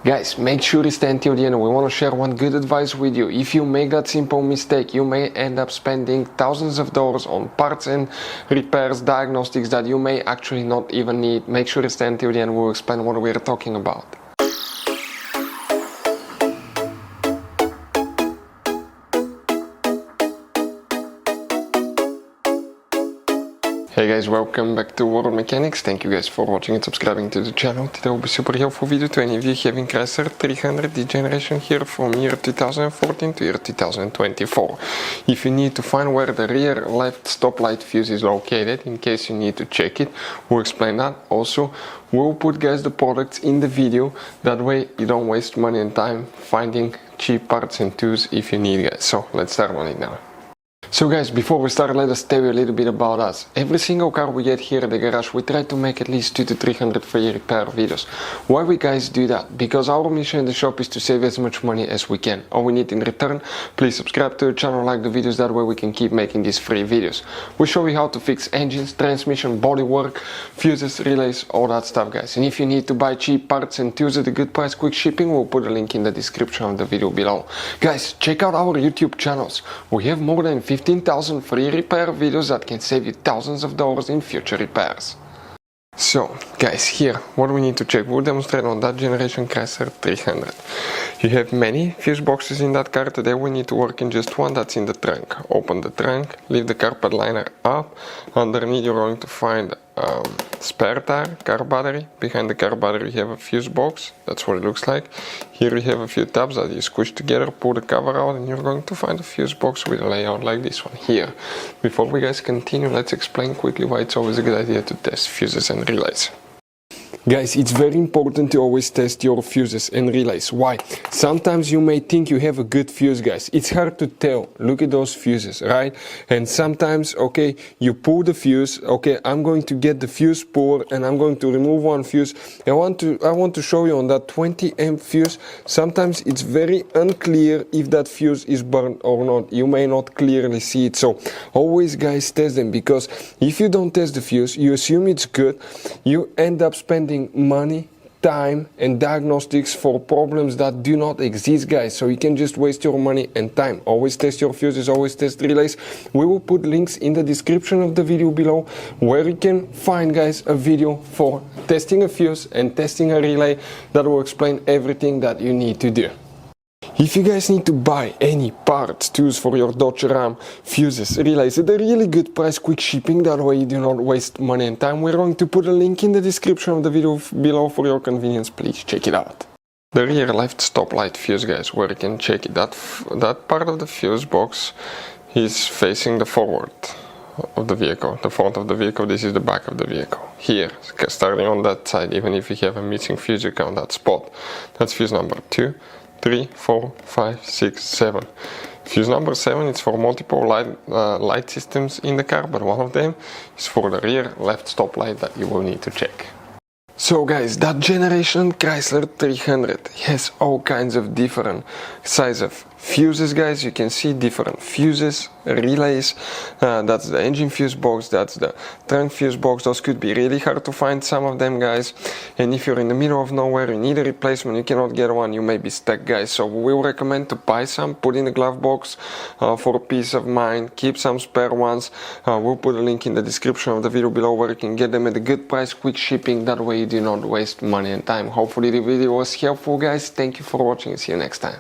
Guys, make sure you stay until the end. We want to share one good advice with you. If you make that simple mistake, you may end up spending thousands of dollars on parts and repairs, diagnostics that you may actually not even need. Make sure you stay until the end. We'll explain what we're talking about. Hey guys, welcome back to World Mechanics. Thank you guys for watching and subscribing to the channel. Today will be super helpful video to any of you having Chrysler 300 this generation here from year 2014 to year 2024. If you need to find where the rear left stoplight fuse is located, in case you need to check it, we'll explain that. Also, we'll put guys the products in the video, that way you don't waste money and time finding cheap parts and tools if you need, guys. So let's start on it now. So guys, before we start, let us tell you a little bit about us. Every single car we get here at the garage, we try to make at least 200 to 300 free repair videos. Why we guys do that? Because our mission in the shop is to save as much money as we can. All we need in return, please subscribe to the channel, like the videos, that way we can keep making these free videos. We show you how to fix engines, transmission, bodywork, fuses, relays, all that stuff, guys. And if you need to buy cheap parts and tools at a good price, quick shipping, we'll put a link in the description of the video below. Guys, check out our YouTube channels. We have more than 15,000 free repair videos that can save you thousands of dollars in future repairs. So guys, here what we need to check, we'll demonstrate on that generation Chrysler 300. You have many fuse boxes in that car. Today we need to work in just one, that's in the trunk. Open the trunk, leave the carpet liner up. Underneath you're going to find spare tire, car battery. Behind the car battery you have a fuse box, that's what it looks like. Here you have a few tabs that you squish together, pull the cover out, and you're going to find a fuse box with a layout like this one here. Before we guys continue, let's explain quickly why it's always a good idea to test fuses and relays. Guys, it's very important to always test your fuses and relays. Why? Sometimes you may think you have a good fuse, guys. It's hard to tell. Look at those fuses, right? And sometimes, okay, you pull the fuse. Okay, I'm going to get the fuse puller and I'm going to remove one fuse. I want to show you on that 20 amp fuse. Sometimes it's very unclear if that fuse is burned or not. You may not clearly see it. So always, guys, test them, because if you don't test the fuse, you assume it's good. You end up spending money, time and diagnostics for problems that do not exist, guys. So you can just waste your money and time. Always test your fuses, always test relays. We will put links in the description of the video below where you can find, guys, a video for testing a fuse and testing a relay that will explain everything that you need to do. If you guys need to buy any parts, tools for your Dodge Ram, fuses, relays at a really good price, quick shipping, that way you do not waste money and time, we're going to put a link in the description of the video below for your convenience. Please check it out. The rear left stoplight fuse, guys, where you can check it, that part of the fuse box is facing the forward of the vehicle, the front of the vehicle. This is the back of the vehicle. Here, starting on that side, even if you have a missing fuse, you count that spot. That's fuse number 2, 3, 4, 5, 6, 7. Fuse number 7 is for multiple light systems in the car, but one of them is for the rear left stoplight that you will need to check. So guys, that generation Chrysler 300 has all kinds of different size of fuses, guys. You can see different fuses, relays, that's the engine fuse box, that's the trunk fuse box. Those could be really hard to find, some of them, guys. And if you're in the middle of nowhere, you need a replacement, you cannot get one, you may be stuck, guys. So we will recommend to buy some, put in the glove box for peace of mind, keep some spare ones. We'll put a link in the description of the video below where you can get them at a good price, quick shipping, that way you do not waste money and time. Hopefully the video was helpful, guys. Thank you for watching and see you next time.